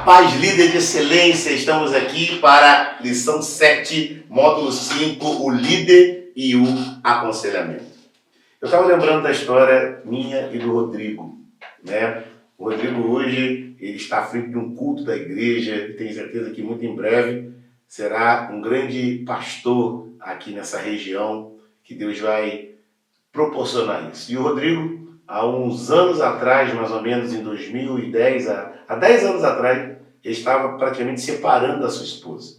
paz, líder de excelência, estamos aqui para lição 7, módulo 5, o líder e o aconselhamento. Eu estava lembrando da história minha e do Rodrigo, né? O Rodrigo hoje ele está à frente de um culto da igreja, tenho certeza que muito em breve será um grande pastor aqui nessa região, que Deus vai proporcionar isso. E o Rodrigo, há uns anos atrás, mais ou menos em 2010, há 10 anos atrás, ele estava praticamente separando da sua esposa.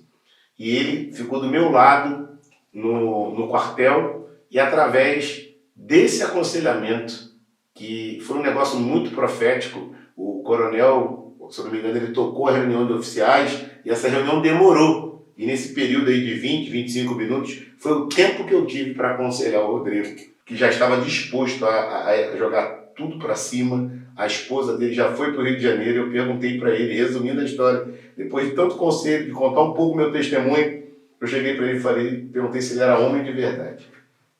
E ele ficou do meu lado no quartel e através desse aconselhamento, que foi um negócio muito profético, o coronel, se não me engano, ele tocou a reunião de oficiais e essa reunião demorou. E nesse período aí de 20, 25 minutos, foi o tempo que eu tive para aconselhar o Rodrigo, que já estava disposto a jogar tudo para cima. A esposa dele já foi para o Rio de Janeiro. Eu perguntei para ele, resumindo a história, depois de tanto conselho, de contar um pouco meu testemunho, eu cheguei para ele e perguntei se ele era homem de verdade.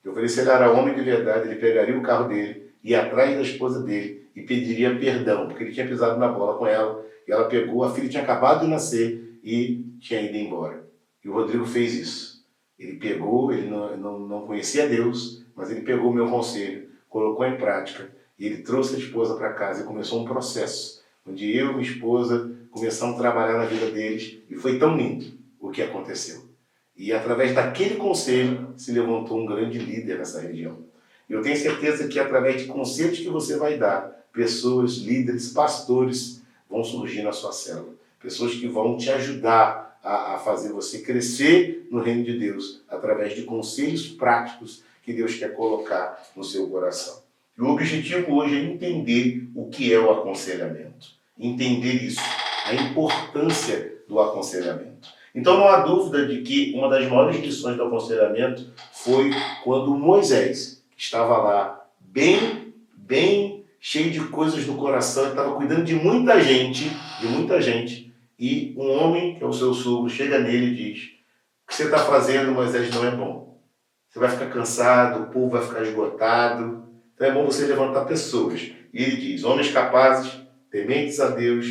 Eu falei, se ele era homem de verdade, ele pegaria o carro dele, ia atrás da esposa dele e pediria perdão, porque ele tinha pisado na bola com ela, e ela pegou, a filha tinha acabado de nascer e tinha ido embora. E o Rodrigo fez isso. Ele pegou, ele não conhecia Deus, mas ele pegou o meu conselho, colocou em prática, e ele trouxe a esposa para casa e começou um processo, onde eu e minha esposa começamos a trabalhar na vida deles, e foi tão lindo o que aconteceu. E através daquele conselho se levantou um grande líder nessa região. Eu tenho certeza que através de conselhos que você vai dar, pessoas, líderes, pastores vão surgir na sua célula. Pessoas que vão te ajudar a fazer você crescer no reino de Deus através de conselhos práticos que Deus quer colocar no seu coração. E o objetivo hoje é entender o que é o aconselhamento. Entender isso, a importância do aconselhamento. Então não há dúvida de que uma das maiores lições do aconselhamento foi quando Moisés estava lá bem cheio de coisas no coração, estava cuidando de muita gente, e um homem, que é o seu sogro, chega nele e diz: o que você está fazendo, Moisés, não é bom. Você vai ficar cansado, o povo vai ficar esgotado, então é bom você levantar pessoas. E ele diz: homens capazes, tementes a Deus,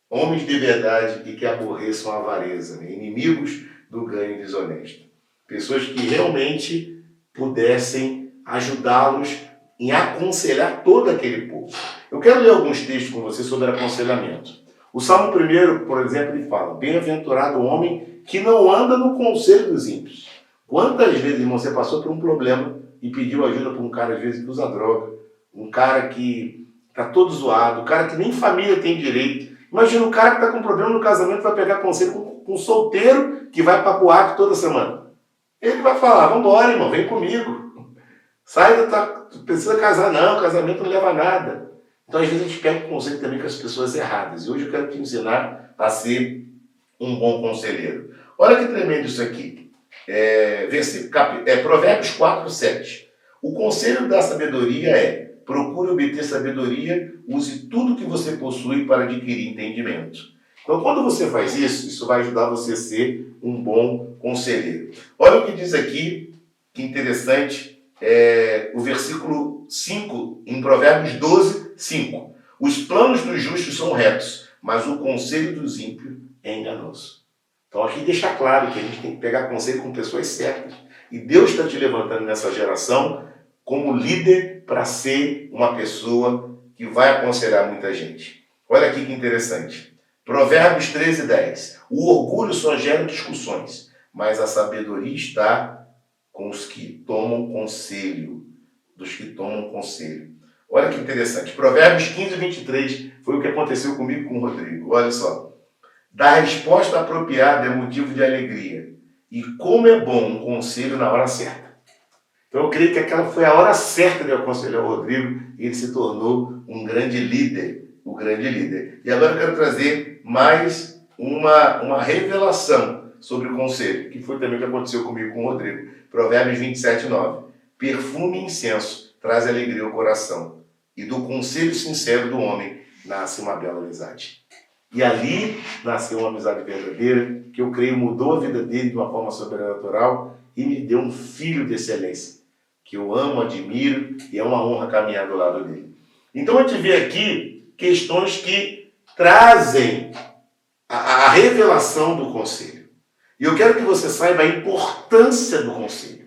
homens de verdade e que aborreçam a avareza, né? Inimigos do ganho desonesto. Pessoas que realmente pudessem ajudá-los em aconselhar todo aquele povo. Eu quero ler alguns textos com você sobre aconselhamento. O Salmo 1, por exemplo, ele fala: bem-aventurado o homem que não anda no conselho dos ímpios. Quantas vezes, irmão, você passou por um problema e pediu ajuda para um cara, às vezes, que usa droga, um cara que está todo zoado, um cara que nem família tem direito. Imagina um cara que está com problema no casamento, vai pegar conselho com um solteiro que vai para boate toda semana. Ele vai falar: vamos embora, irmão, vem comigo. Sai, precisa casar não, casamento não leva a nada. Então, às vezes, a gente pega o conselho também com as pessoas erradas. E hoje eu quero te ensinar a ser um bom conselheiro. Olha que tremendo isso aqui. Provérbios 4, 7. O conselho da sabedoria é: procure obter sabedoria, use tudo que você possui para adquirir entendimento. Então, quando você faz isso, isso vai ajudar você a ser um bom conselheiro. Olha o que diz aqui, que interessante, o versículo 5, em Provérbios 12, 5. Os planos dos justos são retos, mas o conselho dos ímpios é enganoso. Então, aqui deixa claro que a gente tem que pegar conselho com pessoas certas. E Deus está te levantando nessa geração como líder para ser uma pessoa que vai aconselhar muita gente. Olha aqui que interessante. Provérbios 13, 10. O orgulho só gera discussões, mas a sabedoria está com os que tomam conselho. Dos que tomam conselho. Olha que interessante. Provérbios 15, 23 foi o que aconteceu comigo e com o Rodrigo. Olha só. Dar resposta apropriada é motivo de alegria. E como é bom um conselho na hora certa. Então eu creio que aquela foi a hora certa de eu aconselhar o Rodrigo e ele se tornou um grande líder, o grande líder. E agora eu quero trazer mais uma revelação sobre o conselho, que foi também o que aconteceu comigo com o Rodrigo. Provérbios 27, 9. Perfume e incenso traz alegria ao coração, e do conselho sincero do homem nasce uma bela amizade. E ali nasceu uma amizade verdadeira, que eu creio mudou a vida dele de uma forma sobrenatural e me deu um filho de excelência, que eu amo, admiro, e é uma honra caminhar do lado dele. Então a gente vê aqui questões que trazem a revelação do conselho. E eu quero que você saiba a importância do conselho.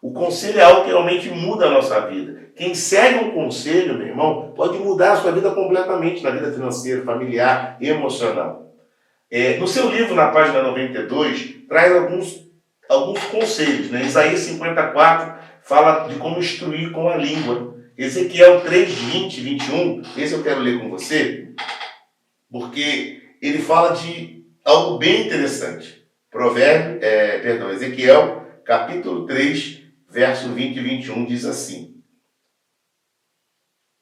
O conselho é algo que realmente muda a nossa vida. Quem segue um conselho, meu irmão, pode mudar a sua vida completamente, na vida financeira, familiar, emocional. No seu livro, na página 92, traz alguns conselhos. Né? Isaías 54 fala de como instruir com a língua. Ezequiel 3, 20, 21, esse eu quero ler com você, porque ele fala de algo bem interessante. Ezequiel, capítulo 3, verso 20 e 21, diz assim: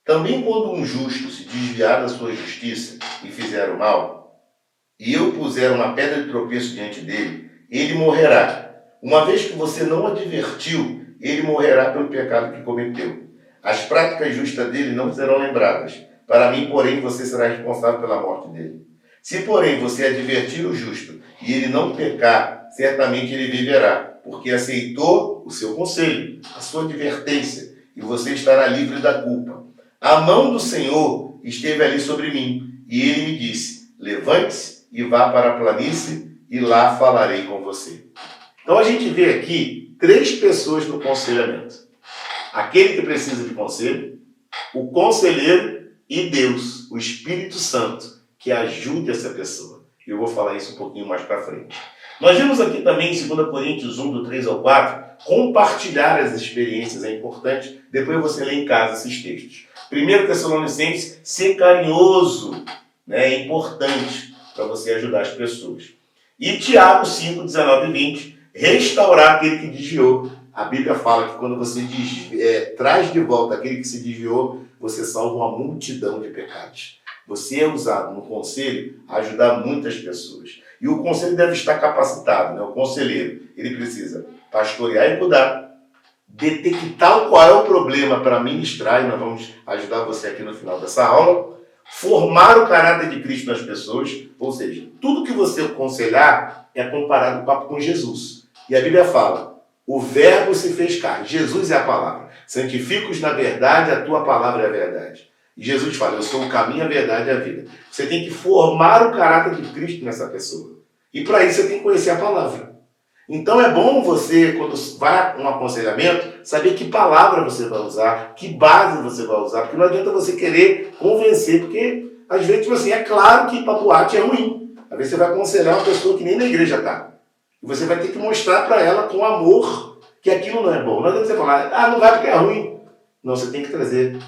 Também quando um justo se desviar da sua justiça e fizer o mal, e eu puser uma pedra de tropeço diante dele, ele morrerá. Uma vez que você não o advertiu, ele morrerá pelo pecado que cometeu. As práticas justas dele não serão lembradas. Para mim, porém, você será responsável pela morte dele. Se, porém, você advertir o justo e ele não pecar, certamente ele viverá, porque aceitou o seu conselho, a sua advertência, e você estará livre da culpa. A mão do Senhor esteve ali sobre mim, e ele me disse: levante-se e vá para a planície, e lá falarei com você. Então a gente vê aqui 3 pessoas no aconselhamento: aquele que precisa de conselho, o conselheiro e Deus, o Espírito Santo, que ajude essa pessoa. Eu vou falar isso um pouquinho mais para frente. Nós vimos aqui também em 2 Coríntios 1, do 3 ao 4, compartilhar as experiências é importante. Depois você lê em casa esses textos. 1 Tessalonicenses, ser carinhoso, né, é importante para você ajudar as pessoas. E Tiago 5, 19 e 20, restaurar aquele que desviou. A Bíblia fala que quando você traz de volta aquele que se desviou, você salva uma multidão de pecados. Você é usado no conselho a ajudar muitas pessoas. E o conselho deve estar capacitado, né? O conselheiro, ele precisa pastorear e cuidar, detectar qual é o problema para ministrar, e nós vamos ajudar você aqui no final dessa aula, formar o caráter de Cristo nas pessoas, ou seja, tudo que você aconselhar é comparado com Jesus. E a Bíblia fala: o verbo se fez carne. Jesus é a palavra. Santifica-os na verdade, a tua palavra é a verdade. E Jesus fala: eu sou o caminho, a verdade e a vida. Você tem que formar o caráter de Cristo nessa pessoa. E para isso você tem que conhecer a palavra. Então é bom você, quando vai a um aconselhamento, saber que palavra você vai usar, que base você vai usar, porque não adianta você querer convencer, porque às vezes, tipo assim, é claro que ir para boate é ruim. Às vezes você vai aconselhar uma pessoa que nem na igreja está. E você vai ter que mostrar para ela com amor que aquilo não é bom. Não adianta você falar: não vai porque é ruim. Não, você tem que trazer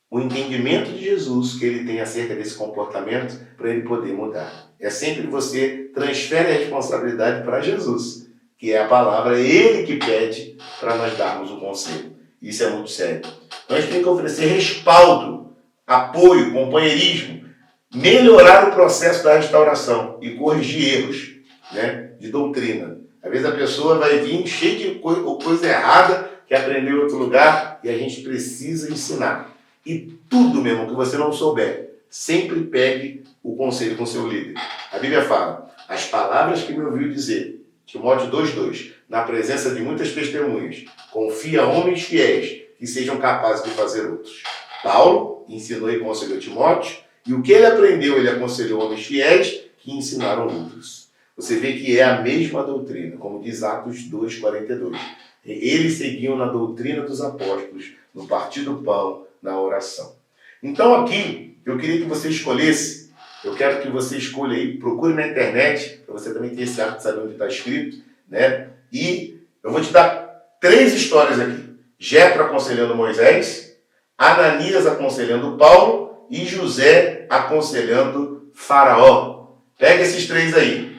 o entendimento de Jesus que ele tem acerca desse comportamento para ele poder mudar. É sempre você transfere a responsabilidade para Jesus, que é a palavra, é ele que pede para nós darmos o conselho. Isso é muito sério. Então a gente tem que oferecer respaldo, apoio, companheirismo, melhorar o processo da restauração e corrigir erros, né, de doutrina. Às vezes a pessoa vai vir cheia de coisa errada que aprendeu em outro lugar e a gente precisa ensinar. E tudo mesmo que você não souber, sempre pegue o conselho com seu líder. A Bíblia fala: as palavras que me ouviu dizer, Timóteo 2,2, na presença de muitas testemunhas, confia a homens fiéis que sejam capazes de fazer outros. Paulo ensinou e aconselhou Timóteo, e o que ele aprendeu, ele aconselhou homens fiéis que ensinaram outros. Você vê que é a mesma doutrina, como diz Atos 2,42. Eles seguiam na doutrina dos apóstolos, no partir do pão, na oração. Então aqui, eu queria que você escolhesse, eu quero que você escolha aí, procure na internet, para você também ter esse hábito de saber onde está escrito, né? E eu vou te dar 3 histórias aqui. Jetro aconselhando Moisés, Ananias aconselhando Paulo e José aconselhando Faraó. Pega esses 3 aí.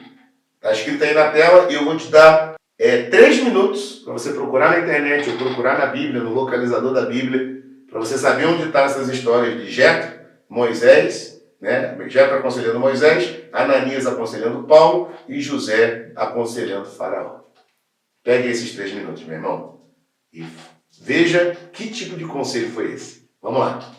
Está escrito aí na tela e eu vou te dar 3 minutos para você procurar na internet ou procurar na Bíblia, no localizador da Bíblia, para você saber onde estão essas histórias de Jetro, Moisés, né? Jetro aconselhando Moisés, Ananias aconselhando Paulo e José aconselhando Faraó. Pegue esses 3 minutos, meu irmão, e veja que tipo de conselho foi esse. Vamos lá.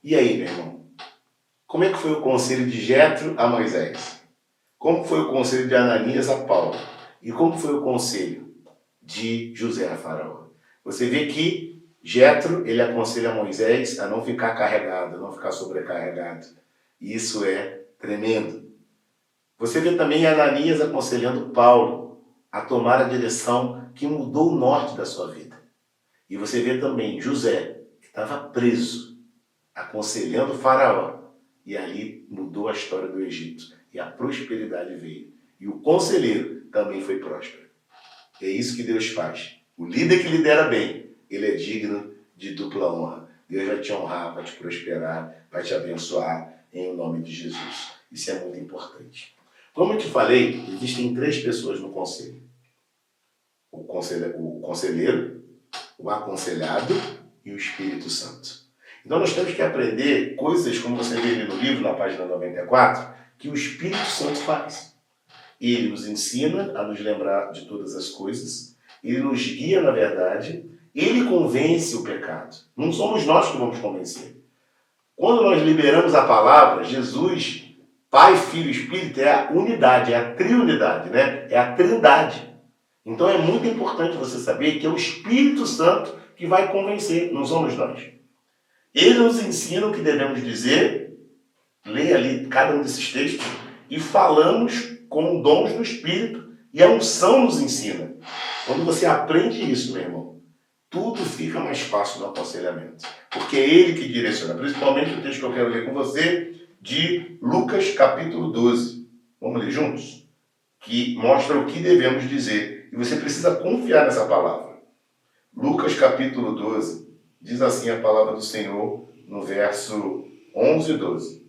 E aí, meu irmão? Como é que foi o conselho de Jetro a Moisés? Como foi o conselho de Ananias a Paulo? E como foi o conselho de José a Faraó? Você vê que Jetro, ele aconselha Moisés a não ficar carregado, a não ficar sobrecarregado. E isso é tremendo. Você vê também Ananias aconselhando Paulo a tomar a direção que mudou o norte da sua vida. E você vê também José, que estava preso, aconselhando Faraó. E ali mudou a história do Egito. E a prosperidade veio. E o conselheiro também foi próspero. É isso que Deus faz. O líder que lidera bem, ele é digno de dupla honra. Deus vai te honrar, vai te prosperar, vai te abençoar em nome de Jesus. Isso é muito importante. Como eu te falei, existem 3 pessoas no conselho. O conselheiro, o aconselhado e o Espírito Santo. Então nós temos que aprender coisas, como você vê ali no livro, na página 94, que o Espírito Santo faz. Ele nos ensina a nos lembrar de todas as coisas, ele nos guia na verdade, ele convence o pecado. Não somos nós que vamos convencer. Quando nós liberamos a palavra, Jesus, Pai, Filho e Espírito, é a unidade, é a triunidade, né? É a trindade. Então é muito importante você saber que é o Espírito Santo que vai convencer, não somos nós. Ele nos ensina o que devemos dizer, leia ali cada um desses textos, e falamos com dons do Espírito, e a unção nos ensina. Quando você aprende isso, meu irmão, tudo fica mais fácil no aconselhamento. Porque é ele que direciona. Principalmente o texto que eu quero ler com você, de Lucas capítulo 12. Vamos ler juntos? Que mostra o que devemos dizer. E você precisa confiar nessa palavra. Lucas capítulo 12, diz assim a palavra do Senhor, no verso 11 e 12.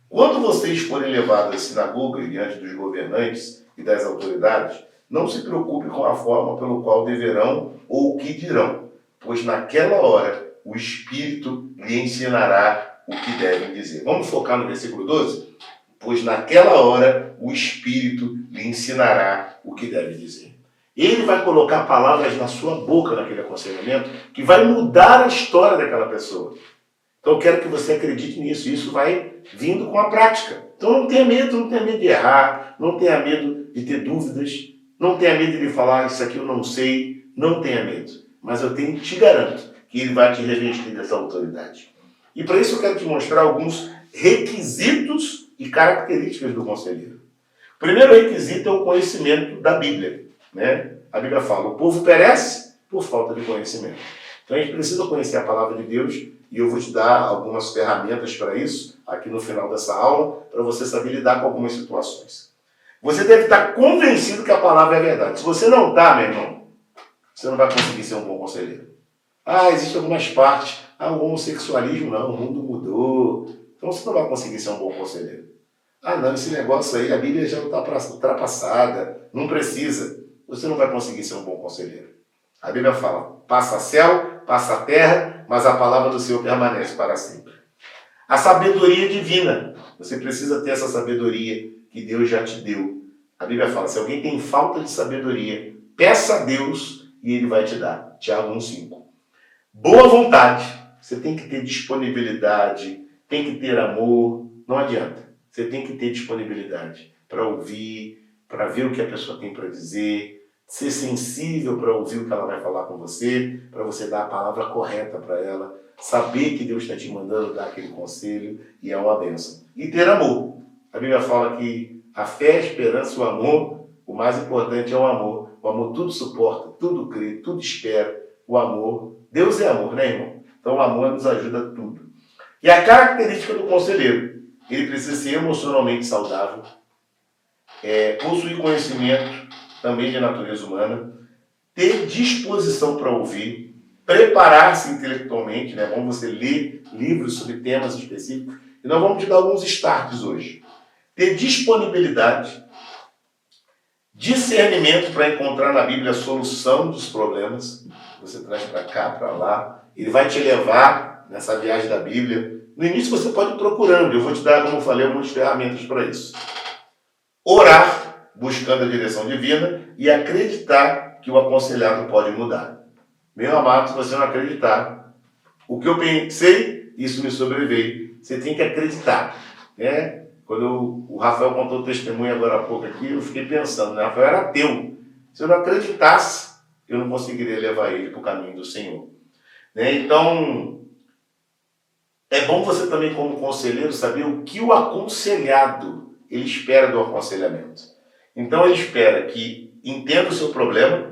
Quando vocês forem levados às sinagogas diante dos governantes e das autoridades, não se preocupe com a forma pelo qual deverão ou o que dirão, pois naquela hora o Espírito lhe ensinará o que devem dizer. Vamos focar no versículo 12? Pois naquela hora o Espírito lhe ensinará o que deve dizer. Ele vai colocar palavras na sua boca naquele aconselhamento que vai mudar a história daquela pessoa. Então eu quero que você acredite nisso. Isso vai vindo com a prática. Então não tenha medo de errar, não tenha medo de ter dúvidas, não tenha medo de falar isso aqui eu não sei, não tenha medo. Mas eu te garanto que ele vai te revestir dessa autoridade. E para isso eu quero te mostrar alguns requisitos e características do conselheiro. O primeiro requisito é o conhecimento da Bíblia. Né? A Bíblia fala, o povo perece por falta de conhecimento. Então a gente precisa conhecer a palavra de Deus e eu vou te dar algumas ferramentas para isso aqui no final dessa aula, para você saber lidar com algumas situações. Você deve estar convencido que a palavra é verdade. Se você não está, meu irmão, você não vai conseguir ser um bom conselheiro. Existem algumas partes. O homossexualismo não, o mundo mudou. Então você não vai conseguir ser um bom conselheiro. Não, esse negócio aí, a Bíblia já está ultrapassada, não precisa. Você não vai conseguir ser um bom conselheiro. A Bíblia fala, passa céu, passa terra, mas a palavra do Senhor permanece para sempre. A sabedoria divina. Você precisa ter essa sabedoria que Deus já te deu. A Bíblia fala, se alguém tem falta de sabedoria, peça a Deus e Ele vai te dar. Tiago 1,5. Boa vontade. Você tem que ter disponibilidade, tem que ter amor. Não adianta. Você tem que ter disponibilidade para ouvir, para ver o que a pessoa tem para dizer, ser sensível para ouvir o que ela vai falar com você, para você dar a palavra correta para ela, saber que Deus está te mandando dar aquele conselho e é uma bênção. E ter amor. A Bíblia fala que a fé, a esperança e o amor, o mais importante é o amor. O amor tudo suporta, tudo crê, tudo espera. O amor, Deus é amor, né, irmão? Então o amor nos ajuda a tudo. E a característica do conselheiro, ele precisa ser emocionalmente saudável, possuir conhecimento também de natureza humana, ter disposição para ouvir, preparar-se intelectualmente, né? Vamos você ler livros sobre temas específicos. E nós vamos te dar alguns starts hoje. Ter disponibilidade, discernimento para encontrar na Bíblia a solução dos problemas. Você traz para cá, para lá. Ele vai te levar nessa viagem da Bíblia. No início você pode ir procurando. Eu vou te dar, como eu falei, algumas ferramentas para isso. Orar, buscando a direção divina, e acreditar que o aconselhado pode mudar. Meu amado, se você não acreditar, o que eu pensei, isso me sobreveio. Você tem que acreditar, né? Quando o Rafael contou o testemunho agora há pouco aqui, eu fiquei pensando, né? Rafael era ateu. Se eu não acreditasse, eu não conseguiria levar ele para o caminho do Senhor. Né? Então, é bom você também, como conselheiro, saber o que o aconselhado ele espera do aconselhamento. Então, ele espera que entenda o seu problema,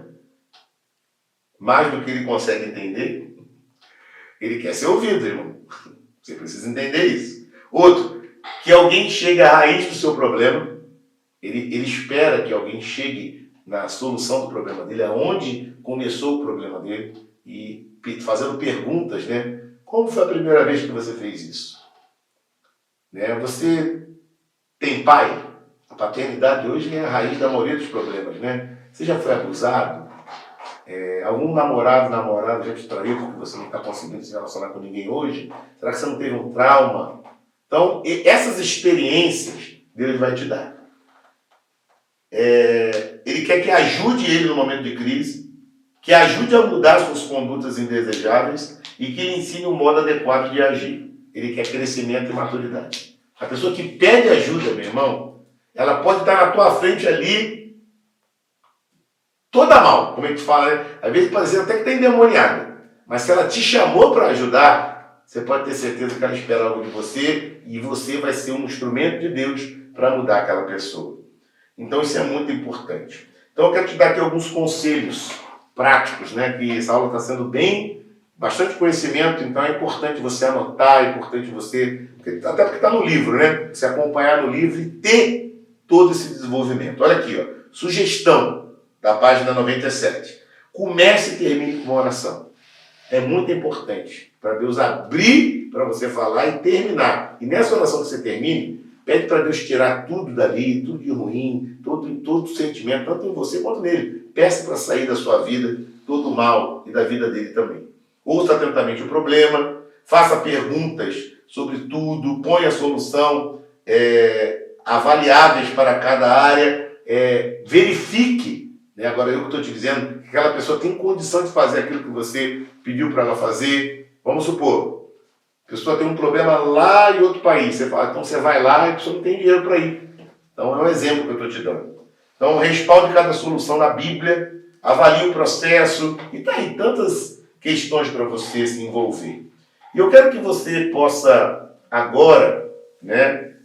mais do que ele consegue entender. Ele quer ser ouvido, irmão. Você precisa entender isso. Outro, que alguém chegue à raiz do seu problema. Ele espera que alguém chegue na solução do problema dele, aonde começou o problema dele, e fazendo perguntas, né? Como foi a primeira vez que você fez isso? Né? Você tem pai? A paternidade hoje é a raiz da maioria dos problemas, né? Você já foi abusado? Algum namorada já te traiu porque você não está conseguindo se relacionar com ninguém hoje? Será que você não teve um trauma? Então, essas experiências Deus vai te dar. Ele quer que ajude ele no momento de crise, que ajude a mudar suas condutas indesejáveis e que lhe ensine um modo adequado de agir. Ele quer crescimento e maturidade. A pessoa que pede ajuda, meu irmão, ela pode estar na tua frente ali toda mal, como a gente fala, né? Às vezes parecendo até que está endemoniada. Mas se ela te chamou para ajudar, você pode ter certeza que ela espera algo de você e você vai ser um instrumento de Deus para mudar aquela pessoa. Então isso é muito importante. Então eu quero te dar aqui alguns conselhos práticos, né? Que essa aula está sendo bastante conhecimento, então é importante você anotar, é importante você, até porque está no livro, né? Você acompanhar no livro e ter todo esse desenvolvimento. Olha aqui, ó, sugestão da página 97. Comece e termine com uma oração. É muito importante para Deus abrir para você falar e terminar. E nessa oração que você termine, pede para Deus tirar tudo dali, tudo de ruim, todo sentimento, tanto em você quanto nele. Peça para sair da sua vida todo o mal e da vida dele também. Ouça atentamente o problema, faça perguntas sobre tudo, ponha a solução avaliáveis para cada área, verifique, né? Agora eu que estou te dizendo, que aquela pessoa tem condição de fazer aquilo que você pediu para ela fazer. Vamos supor, a pessoa tem um problema lá em outro país, você fala, então você vai lá e a pessoa não tem dinheiro para ir. Então é um exemplo que eu estou te dando. Então respalde cada solução na Bíblia, avalie o processo, e tá aí tantas questões para você se envolver. E eu quero que você possa agora, né,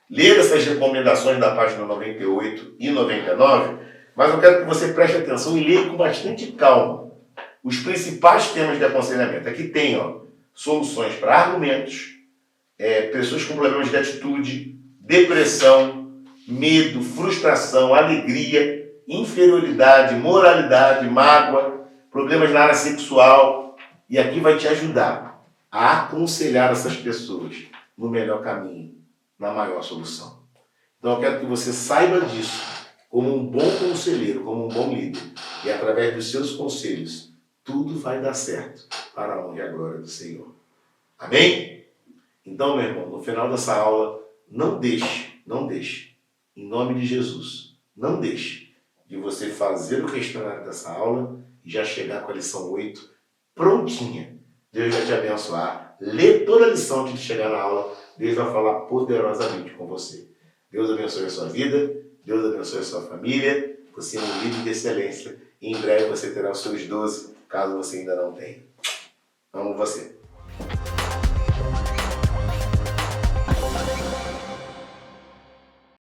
ler essas recomendações da página 98 e 99, mas eu quero que você preste atenção e leia com bastante calma os principais temas de aconselhamento. Aqui tem, ó, soluções para argumentos, pessoas com problemas de atitude, depressão, medo, frustração, alegria, inferioridade, moralidade, mágoa, problemas na área sexual. E aqui vai te ajudar a aconselhar essas pessoas no melhor caminho, na maior solução. Então eu quero que você saiba disso como um bom conselheiro, como um bom líder. E através dos seus conselhos, tudo vai dar certo para a honra e a glória do Senhor. Amém? Então, meu irmão, no final dessa aula, não deixe, em nome de Jesus, não deixe de você fazer o questionário dessa aula e já chegar com a lição 8 prontinha. Deus vai te abençoar. Lê toda a lição antes de chegar na aula. Deus vai falar poderosamente com você. Deus abençoe a sua vida. Deus abençoe a sua família. Você é um líder de excelência. E em breve você terá os seus 12, caso você ainda não tenha. Amo você.